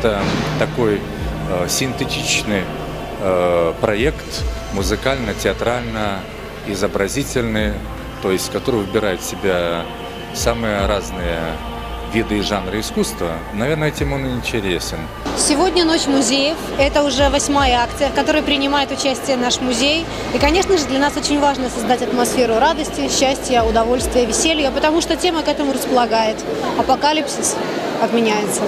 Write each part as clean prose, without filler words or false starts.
Это такой синтетичный проект, музыкально-театрально-изобразительный, то есть который выбирает в себя самые разные виды и жанры искусства. Наверное, этим он и интересен. Сегодня Ночь музеев. Это уже 8-я акция, в которой принимает участие наш музей. И, конечно же, для нас очень важно создать атмосферу радости, счастья, удовольствия, веселья, потому что тема к этому располагает. Апокалипсис отменяется.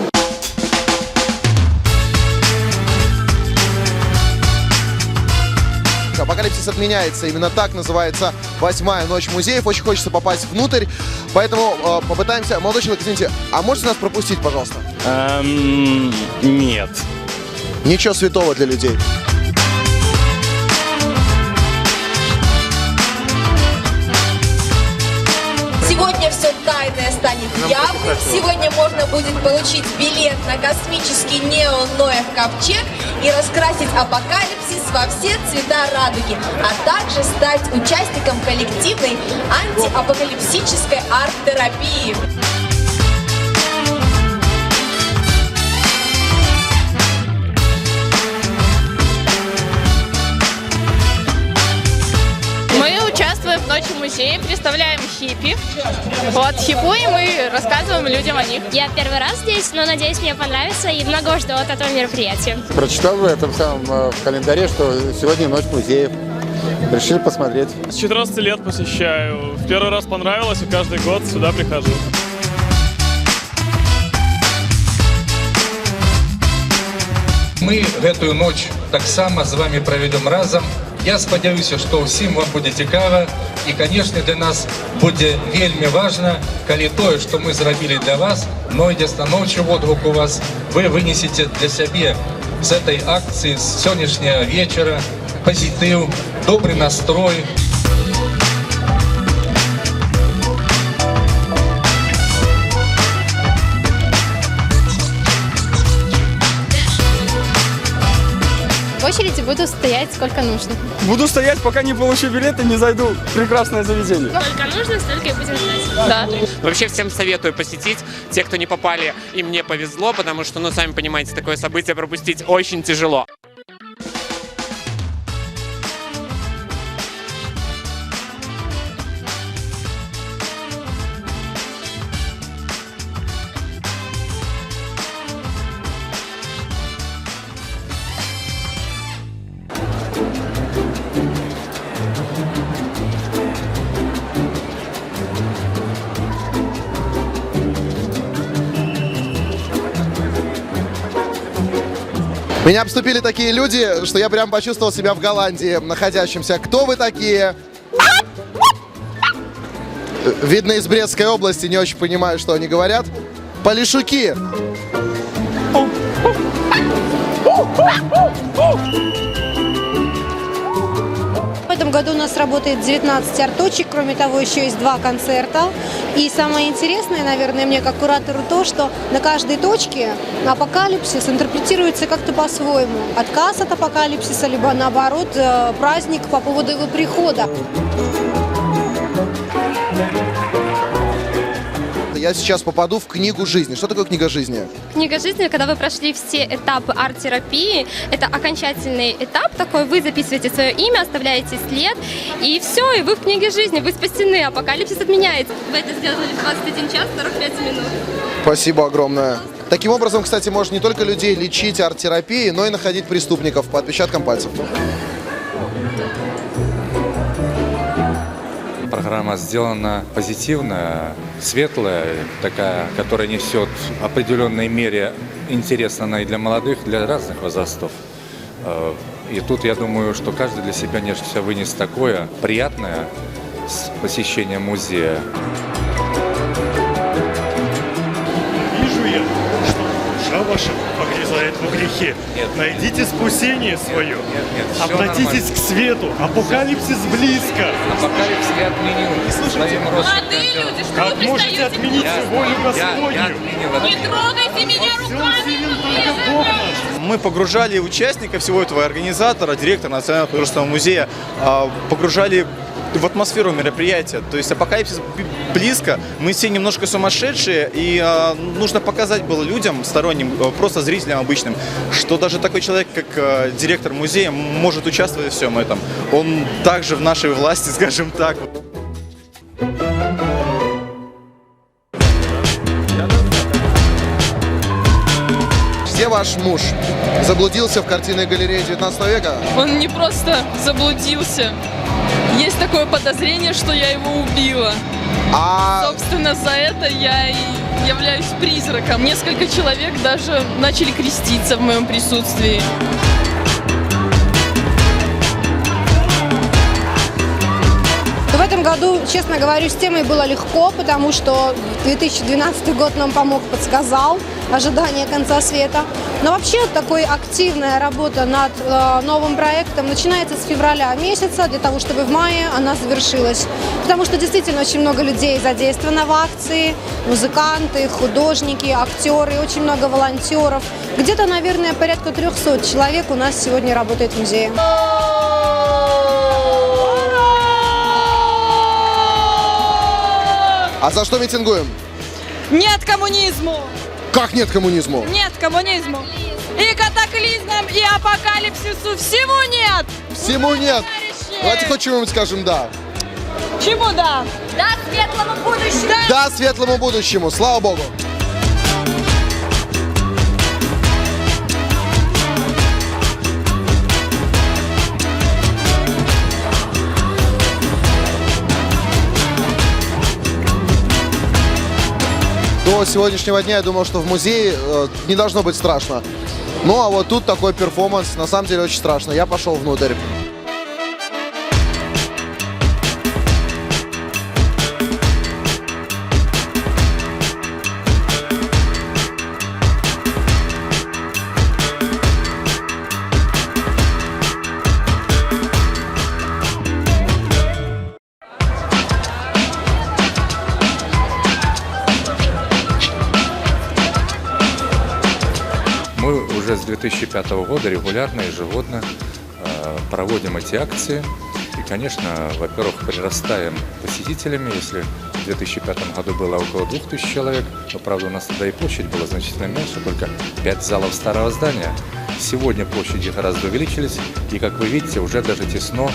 Апокалипсис отменяется. Именно так называется 8-я Ночь музеев. Очень хочется попасть внутрь. Поэтому попытаемся... Молодой человек, извините, а можете нас пропустить, пожалуйста? Нет. Ничего святого для людей. Сегодня все тайное станет явным. Сегодня можно будет получить билет на космический Нео Ноев ковчег и раскрасить апокалипсис во все цвета радуги, а также стать участником коллективной антиапокалипсической арт-терапии. В Ночи музея представляем хиппи. Вот, хипуем и рассказываем людям о них. Я первый раз здесь, но надеюсь, мне понравится и много жду от этого мероприятия. Прочитал в этом самом в календаре, что сегодня Ночь музеев. Решили посмотреть. С 14 лет посещаю. В первый раз понравилось, и каждый год сюда прихожу. Ми эту ночь так само з вами проведемо разом. Я сподіваюся, що всім вам буде цікаво. І, звісно, для нас буде вельми важливо, коли то, що ми зробили для вас, знайде становчий відгук у вас, ви винесете для себе з цієї акції, з сьогоднішнього вечора, позитив, добрий настрой. В очереди буду стоять сколько нужно. Буду стоять, пока не получу билет и не зайду. Прекрасное заведение. Сколько нужно, столько и будем ждать. Да. Вообще всем советую посетить. Те, кто не попали, им не повезло, потому что, ну, сами понимаете, такое событие пропустить очень тяжело. Меня обступили такие люди, что я прям почувствовал себя в Голландии находящимся. Кто вы такие? Видно, из Брестской области, не очень понимаю, что они говорят. Полишуки. В этом году у нас работает 19 арт-точек, кроме того, еще есть 2 концерта. И самое интересное, наверное, мне как куратору то, что на каждой точке апокалипсис интерпретируется как-то по-своему. Отказ от апокалипсиса, либо наоборот праздник по поводу его прихода. Я сейчас попаду в книгу жизни. Что такое книга жизни? Книга жизни, когда вы прошли все этапы арт-терапии, это окончательный этап такой, вы записываете свое имя, оставляете след, и все, и вы в книге жизни, вы спасены, апокалипсис отменяется. Вы это сделали в 21 час 45 минут. Спасибо огромное. Таким образом, кстати, можно не только людей лечить арт-терапией, но и находить преступников по отпечаткам пальцев. Программа сделана позитивная, светлая, такая, которая несет в определенной мере интерес она и для молодых, для разных возрастов. И тут я думаю, что каждый для себя нечто вынес такое приятное с посещением музея. Вижу я, что душа ваша погрязает во грехе. Нет. Найдите спасение свое. Нет, Обратитесь к свету. Апокалипсис близко. Апокалипсис я отменил. Слушайте, Молодые люди, что как вы можете пристаете? отменить волю Господню? Не трогайте меня руками! Бог наш. Мы погружали участников всего этого, организатора, директора Национального художественного музея, погружали в атмосферу мероприятия. То есть апокалипсис близко, мы все немножко сумасшедшие, и нужно показать было людям, сторонним, просто зрителям обычным, что даже такой человек, как директор музея, может участвовать во всем этом. Он также в нашей власти, скажем так. Где ваш муж? Заблудился в картинной галерее 19 века? Он не просто заблудился. Есть такое подозрение, что я его убила. Собственно, за это я и являюсь призраком. Несколько человек даже начали креститься в моем присутствии. В этом году, честно говорю, с темой было легко, потому что 2012 год нам помог, подсказал ожидание конца света. Но вообще такой активная работа над новым проектом начинается с февраля месяца, для того, чтобы в мае она завершилась. Потому что действительно очень много людей задействовано в акции, музыканты, художники, актеры, очень много волонтеров. Где-то, наверное, порядка 300 человек у нас сегодня работает в музее. А за что митингуем? Нет коммунизму! Как нет коммунизму? Нет коммунизму! И катаклизмам, и апокалипсису всему нет! Всему нет! Давайте хоть чему-нибудь скажем «да». Чему да? Да, светлому будущему! Да, светлому будущему! Слава Богу! До сегодняшнего дня я думал, что в музее не должно быть страшно. Ну а вот тут такой перформанс, на самом деле очень страшно. Я пошел внутрь. Мы уже с 2005 года регулярно, ежегодно проводим эти акции. И, конечно, во-первых, прирастаем посетителями. Если в 2005 году было около 2000 человек, но, правда, у нас тогда и площадь была значительно меньше, только 5 залов старого здания. Сегодня площади гораздо увеличились, и, как вы видите, уже даже тесно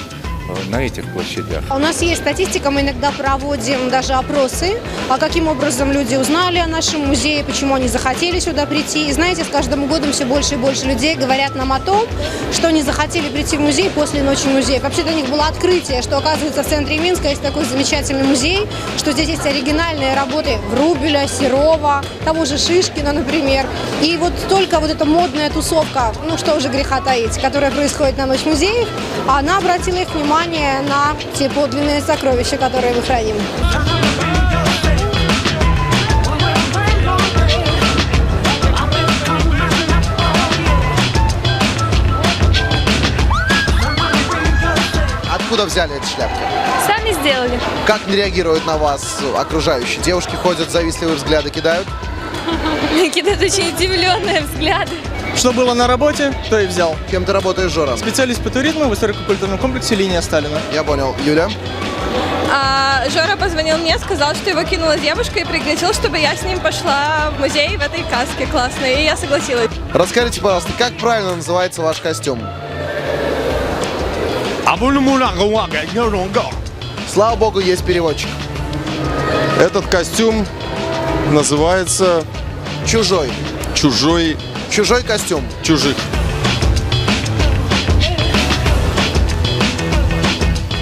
на этих площадях. У нас есть статистика, мы иногда проводим даже опросы, а каким образом люди узнали о нашем музее, почему они захотели сюда прийти. И знаете, с каждым годом все больше и больше людей говорят нам о том, что они захотели прийти в музей после Ночи музеев. Вообще для них было открытие, что, оказывается, в центре Минска есть такой замечательный музей, что здесь есть оригинальные работы Врубеля, Серова, того же Шишкина, например. И вот только вот эта модная тусовка, ну что уже греха таить, которая происходит на Ночь музеев, она обратила их внимание на те подлинные сокровища, которые мы храним. Откуда взяли эти шляпки? Сами сделали. Как реагируют на вас окружающие? Девушки ходят, завистливые взгляды кидают? Кидают очень удивленные взгляды. Что было на работе, то и взял. Кем ты работаешь, Жора? Специалист по туризму в историко-культурном комплексе «Линия Сталина». Я понял. Юля? Жора позвонил мне, сказал, что его кинула девушка и пригласил, чтобы я с ним пошла в музей в этой каске классной, и я согласилась. Расскажите, пожалуйста, как правильно называется ваш костюм? Слава Богу, есть переводчик. Этот костюм называется Чужой. «Чужой». Чужой костюм. Чужих.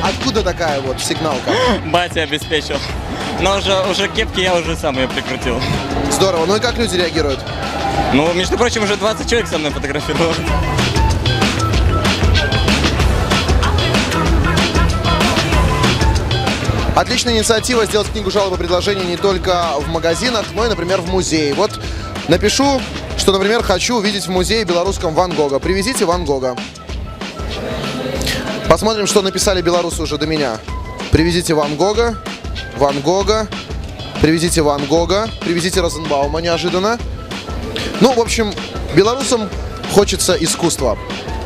Откуда такая вот сигналка? Батя обеспечил. Но уже кепки я уже сам ее прикрутил. Здорово. Ну и как люди реагируют? Ну, между прочим, уже 20 человек со мной фотографировало. Отличная инициатива сделать книгу жалоб и предложений не только в магазинах, но и, например, в музее. Вот напишу, что, например, хочу увидеть в музее белорусском Ван Гога. Привезите Ван Гога. Посмотрим, что написали белорусы уже до меня. Привезите Ван Гога, Ван Гога, привезите Ван Гога, привезите Розенбаума неожиданно. Ну, в общем, белорусам хочется искусства.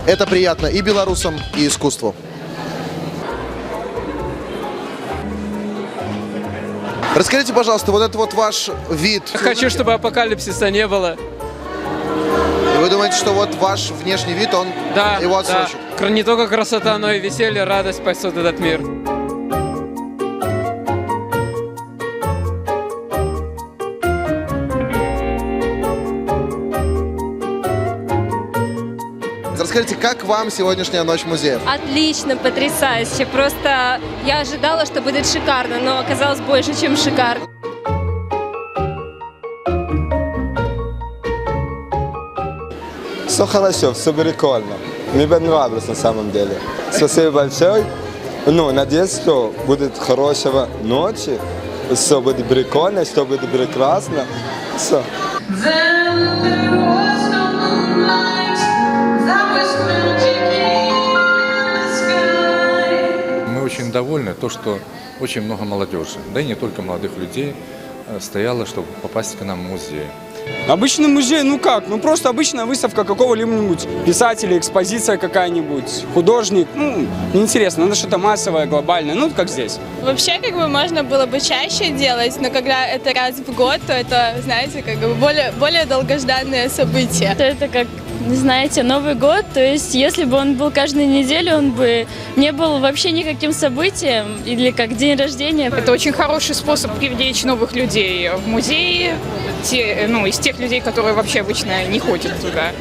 Это приятно и белорусам, и искусству. Расскажите, пожалуйста, вот это вот ваш вид. Хочу, чтобы апокалипсиса не было. И вы думаете, что вот ваш внешний вид, он его отсрочит? Да. Не только красота, но и веселье, радость спасет этот мир. Расскажите, как вам сегодняшняя ночь музеев? Отлично, потрясающе. Просто я ожидала, что будет шикарно, но оказалось больше, чем шикарно. Все хорошо, все прикольно. Мне понравилось на самом деле. Спасибо большое. Ну, надеюсь, что будет хорошего ночи. Все будет прикольно, все будет прекрасно. Все. Мы очень довольны, что очень много молодежи, да и не только молодых людей, стояло, чтобы попасть к нам в музей. Обычный музей, ну как? Ну просто обычная выставка какого-либо писателя, экспозиция какая-нибудь, художник. Ну, неинтересно, надо что-то массовое, глобальное, ну как здесь. Вообще, можно было бы чаще делать, но когда это раз в год, то это, знаете, более долгожданное событие. Это как, знаете, Новый год, то есть если бы он был каждую неделю, он бы не был вообще никаким событием или как день рождения. Это очень хороший способ привлечь новых людей в музей, из тех людей, которые вообще обычно не ходят туда.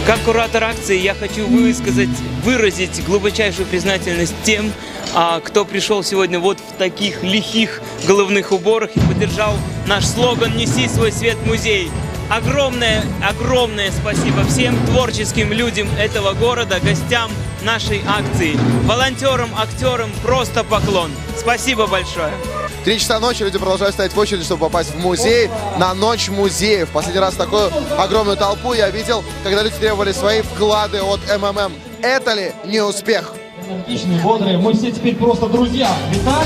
Как куратор акции я хочу выразить глубочайшую признательность тем, кто пришел сегодня вот в таких лихих головных уборах и поддержал наш слоган «Неси свой свет в музей». Огромное спасибо всем творческим людям этого города, гостям нашей акции, волонтерам, актерам, просто поклон. Спасибо большое. 3 часа ночи люди продолжают стоять в очереди, чтобы попасть в музей на ночь музеев. Последний раз такую огромную толпу я видел, когда люди требовали свои вклады от МММ. Это ли не успех? Энергичные, бодрые, мы все теперь просто друзья. Итак,